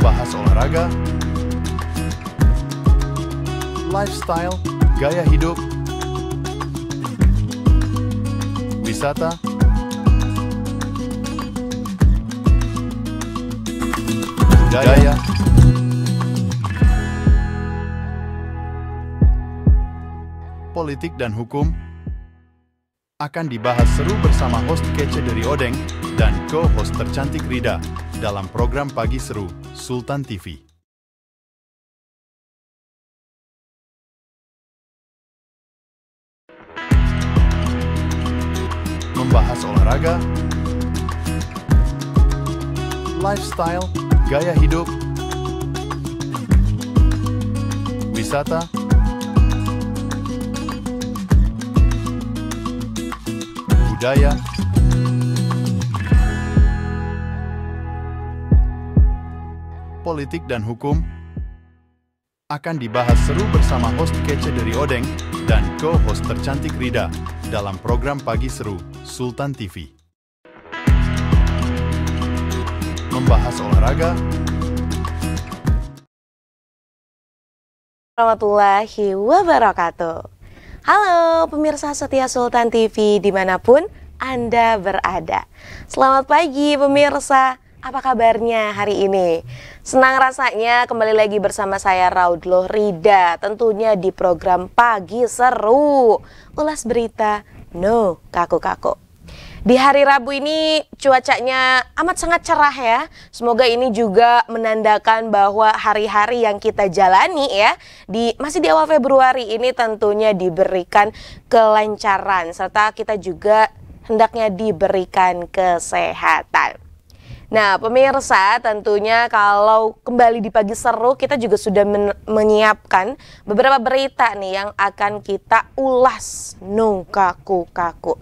Membahas olahraga, lifestyle, gaya hidup, wisata, budaya, politik dan hukum akan dibahas seru bersama host kece dari Odeng dan co-host tercantik Rida dalam program Pagi Seru Sultan TV. Membahas olahraga, lifestyle, gaya hidup, wisata, budaya, politik dan hukum akan dibahas seru bersama host kece dari Odeng dan co-host tercantik Rida dalam program Pagi Seru Sultan TV. Membahas olahraga, warahmatullahi wabarakatuh. Halo pemirsa setia Sultan TV dimanapun Anda berada. Selamat pagi pemirsa, apa kabarnya hari ini? Senang rasanya kembali lagi bersama saya Raudloh Rida, tentunya di program Pagi Seru, ulas berita no kaku-kaku. Di hari Rabu ini cuacanya amat sangat cerah ya. Semoga ini juga menandakan bahwa hari-hari yang kita jalani ya masih di awal Februari ini tentunya diberikan kelancaran serta kita juga hendaknya diberikan kesehatan. Nah pemirsa, tentunya kalau kembali di Pagi Seru kita juga sudah menyiapkan beberapa berita nih yang akan kita ulas no kaku-kaku.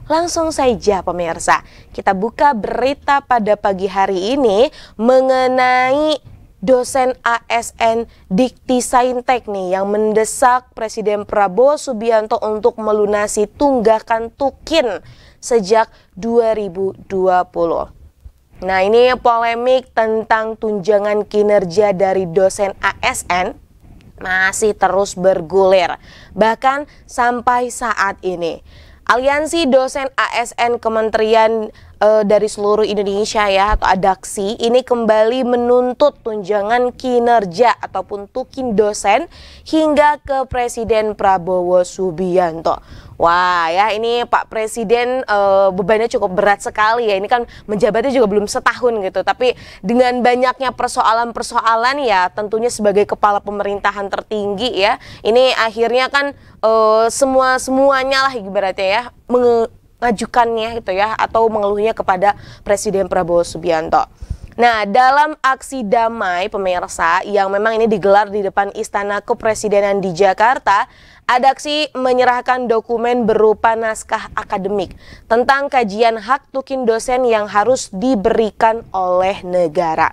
Langsung saja pemirsa, kita buka berita pada pagi hari ini mengenai dosen ASN Dikti Saintek nih yang mendesak Presiden Prabowo Subianto untuk melunasi tunggakan Tukin sejak 2020. Nah ini polemik tentang tunjangan kinerja dari dosen ASN masih terus bergulir, bahkan sampai saat ini. Aliansi Dosen ASN Kementerian dari seluruh Indonesia ya atau ADAKSI ini kembali menuntut tunjangan kinerja ataupun tukin dosen hingga ke Presiden Prabowo Subianto. Wah ya ini Pak Presiden bebannya cukup berat sekali ya, ini kan menjabatnya juga belum setahun gitu, tapi dengan banyaknya persoalan-persoalan ya tentunya sebagai kepala pemerintahan tertinggi ya, ini akhirnya kan semuanya lah ibaratnya ya mengajukannya gitu ya atau mengeluhnya kepada Presiden Prabowo Subianto. Nah, dalam aksi damai pemirsa yang memang ini digelar di depan Istana Kepresidenan di Jakarta, ADAKSI menyerahkan dokumen berupa naskah akademik tentang kajian hak tukin dosen yang harus diberikan oleh negara.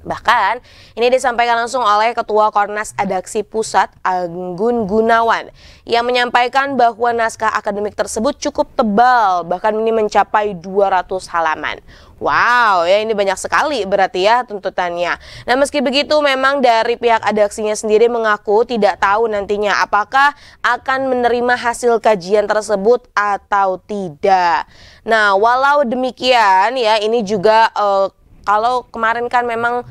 Bahkan ini disampaikan langsung oleh Ketua Kornas ADAKSI Pusat Anggun Gunawan yang menyampaikan bahwa naskah akademik tersebut cukup tebal, bahkan ini mencapai 200 halaman. Wow, ya ini banyak sekali berarti ya tuntutannya. Nah meski begitu memang dari pihak ADAKSI-nya sendiri mengaku tidak tahu nantinya apakah akan menerima hasil kajian tersebut atau tidak. Nah walau demikian ya ini juga kalau kemarin kan memang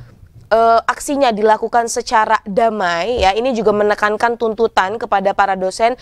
aksinya dilakukan secara damai ya, ini juga menekankan tuntutan kepada para dosen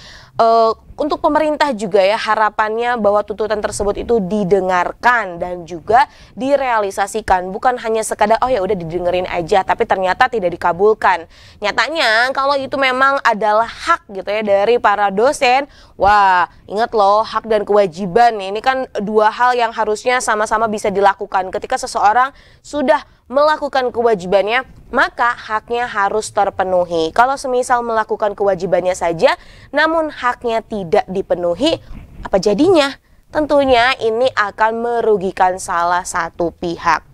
untuk pemerintah juga ya, harapannya bahwa tuntutan tersebut itu didengarkan dan juga direalisasikan, bukan hanya sekadar oh ya udah didengerin aja tapi ternyata tidak dikabulkan. Nyatanya kalau itu memang adalah hak gitu ya dari para dosen, wah ingat loh hak dan kewajiban ini kan dua hal yang harusnya sama-sama bisa dilakukan. Ketika seseorang sudah melakukan kewajibannya, maka haknya harus terpenuhi. Kalau semisal melakukan kewajibannya saja, namun haknya tidak dipenuhi, apa jadinya? Tentunya ini akan merugikan salah satu pihak.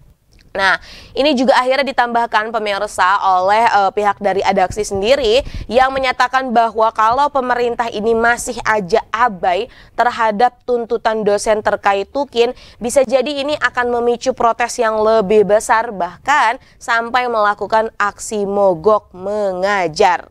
Nah, ini juga akhirnya ditambahkan pemirsa oleh pihak dari Adaksi sendiri yang menyatakan bahwa kalau pemerintah ini masih aja abai terhadap tuntutan dosen terkait Tukin, bisa jadi ini akan memicu protes yang lebih besar, bahkan sampai melakukan aksi mogok mengajar.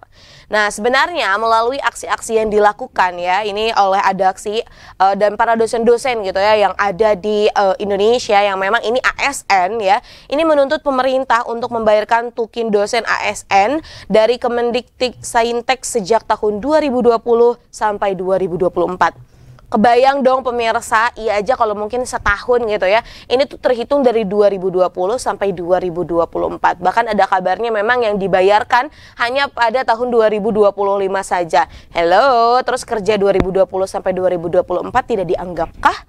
Nah, sebenarnya melalui aksi-aksi yang dilakukan ya ini oleh Adaksi dan para dosen-dosen gitu ya yang ada di Indonesia yang memang ini ASN ya, ini menuntut pemerintah untuk membayarkan Tukin dosen ASN dari Kemendikbudristek sejak tahun 2020 sampai 2024. Kebayang dong pemirsa, iya aja kalau mungkin setahun gitu ya. Ini tuh terhitung dari 2020 sampai 2024. Bahkan ada kabarnya memang yang dibayarkan hanya pada tahun 2025 saja. Hello, terus kerja 2020 sampai 2024 tidak dianggapkah?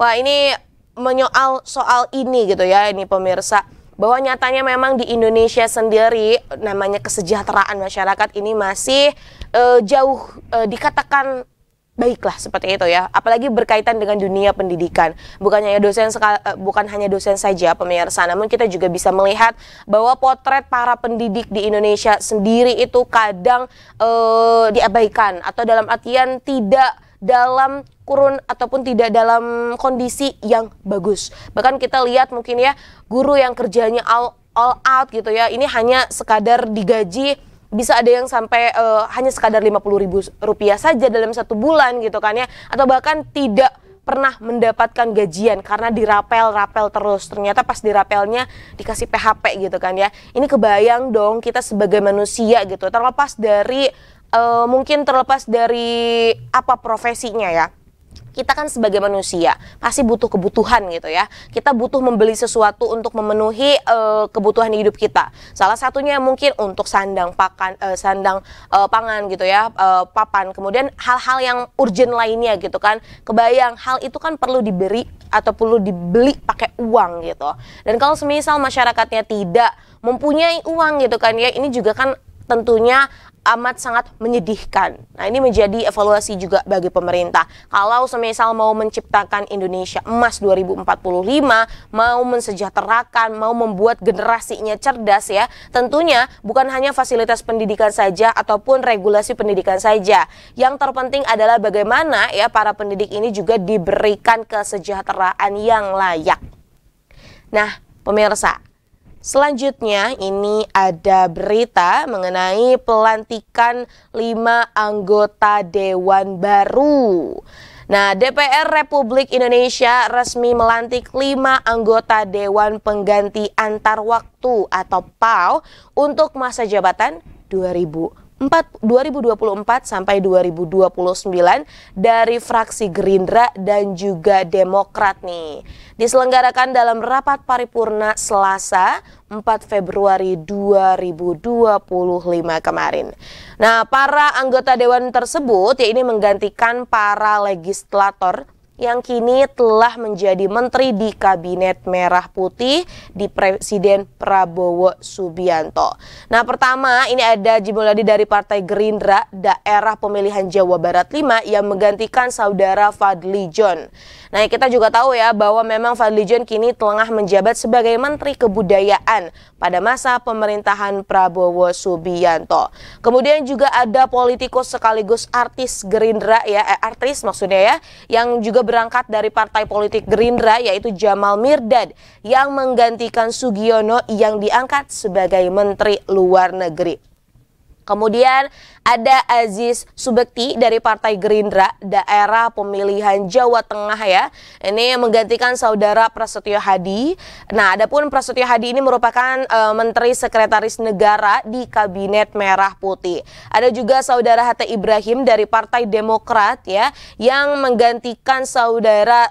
Wah, ini menyoal soal ini gitu ya, ini pemirsa. Bahwa nyatanya memang di Indonesia sendiri namanya kesejahteraan masyarakat ini masih jauh dikatakan baiklah seperti itu ya, apalagi berkaitan dengan dunia pendidikan. Bukan hanya dosen saja pemirsa, namun kita juga bisa melihat bahwa potret para pendidik di Indonesia sendiri itu kadang diabaikan atau dalam artian tidak dalam kurun ataupun tidak dalam kondisi yang bagus. Bahkan kita lihat mungkin ya guru yang kerjanya all out gitu ya, ini hanya sekadar digaji. Bisa ada yang sampai hanya sekadar Rp50.000 saja dalam 1 bulan gitu kan ya. Atau bahkan tidak pernah mendapatkan gajian karena dirapel terus. Ternyata pas dirapelnya dikasih PHP gitu kan ya. Ini kebayang dong kita sebagai manusia gitu. Terlepas dari apa profesinya ya. Kita kan sebagai manusia pasti butuh kebutuhan gitu ya. Kita butuh membeli sesuatu untuk memenuhi kebutuhan hidup kita. Salah satunya mungkin untuk sandang pangan gitu ya, papan. Kemudian hal-hal yang urgent lainnya gitu kan. Kebayang hal itu kan perlu diberi atau perlu dibeli pakai uang gitu. Dan kalau semisal masyarakatnya tidak mempunyai uang gitu kan ya, ini juga kan tentunya amat sangat menyedihkan. Nah, ini menjadi evaluasi juga bagi pemerintah. Kalau semisal mau menciptakan Indonesia Emas 2045, mau mensejahterakan, mau membuat generasinya cerdas ya, tentunya bukan hanya fasilitas pendidikan saja ataupun regulasi pendidikan saja. Yang terpenting adalah bagaimana ya para pendidik ini juga diberikan kesejahteraan yang layak. Nah, pemirsa, selanjutnya ini ada berita mengenai pelantikan 5 anggota Dewan baru. Nah, DPR Republik Indonesia resmi melantik 5 anggota Dewan Pengganti Antar Waktu atau PAW untuk masa jabatan 2024 sampai 2029 dari fraksi Gerindra dan juga Demokrat nih. Diselenggarakan dalam rapat paripurna Selasa 4 Februari 2025 kemarin. Nah, para anggota dewan tersebut ya ini menggantikan para legislator yang kini telah menjadi menteri di Kabinet Merah Putih di Presiden Prabowo Subianto. Nah, pertama ini ada Jimuladi dari Partai Gerindra Daerah Pemilihan Jawa Barat 5 yang menggantikan saudara Fadly John. Nah, kita juga tahu ya bahwa memang Fadly John kini tengah menjabat sebagai Menteri Kebudayaan pada masa pemerintahan Prabowo Subianto. Kemudian juga ada politikus sekaligus artis Gerindra ya, artis maksudnya ya, yang juga berangkat dari partai politik Gerindra yaitu Jamal Mirdad yang menggantikan Sugiono yang diangkat sebagai Menteri Luar Negeri. Kemudian ada Aziz Subekti dari Partai Gerindra Daerah Pemilihan Jawa Tengah ya. Ini menggantikan saudara Prasetyo Hadi. Nah, adapun Prasetyo Hadi ini merupakan Menteri Sekretaris Negara di Kabinet Merah Putih. Ada juga saudara Hatta Ibrahim dari Partai Demokrat ya yang menggantikan saudara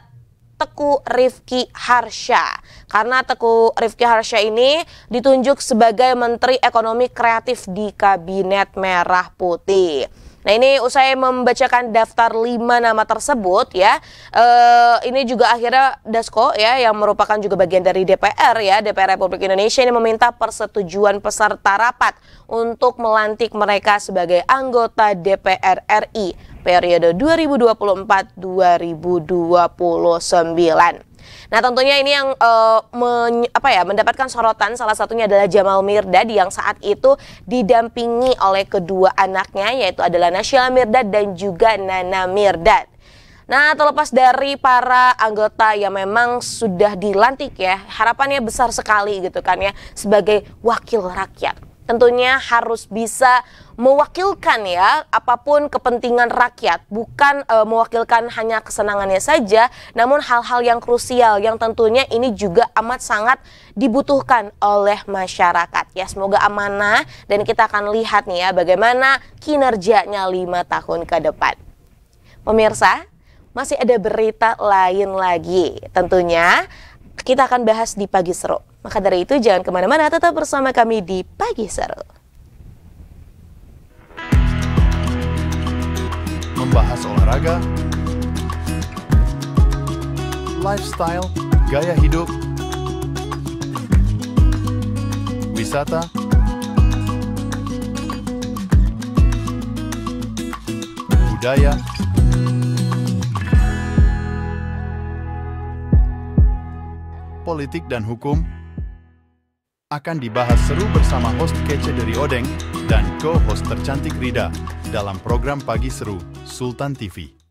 Teguh Rifki Harsha. Karena Teguh Rifki Harsha ini ditunjuk sebagai Menteri Ekonomi Kreatif di Kabinet Merah Putih. Nah, ini usai membacakan daftar 5 nama tersebut ya, ini juga akhirnya Dasko ya yang merupakan juga bagian dari DPR ya, DPR Republik Indonesia ini meminta persetujuan peserta rapat untuk melantik mereka sebagai anggota DPR RI periode 2024-2029. Nah, tentunya ini yang mendapatkan sorotan, salah satunya adalah Jamal Mirdad yang saat itu didampingi oleh kedua anaknya, yaitu adalah Naysila Mirdad dan juga Nana Mirdad. Nah, terlepas dari para anggota yang memang sudah dilantik ya, harapannya besar sekali gitu kan ya, sebagai wakil rakyat. Tentunya harus bisa mewakilkan ya apapun kepentingan rakyat, bukan mewakilkan hanya kesenangannya saja, namun hal-hal yang krusial yang tentunya ini juga amat sangat dibutuhkan oleh masyarakat. Ya, semoga amanah dan kita akan lihat nih ya bagaimana kinerjanya 5 tahun ke depan. Pemirsa, masih ada berita lain lagi. Tentunya kita akan bahas di Pagi Seru. Maka dari itu jangan kemana-mana, tetap bersama kami di Pagi Seru. Membahas olahraga, lifestyle, gaya hidup, wisata, budaya, politik dan hukum akan dibahas seru bersama host kece dari Odeng dan co-host tercantik Rida dalam program Pagi Seru Sultan TV.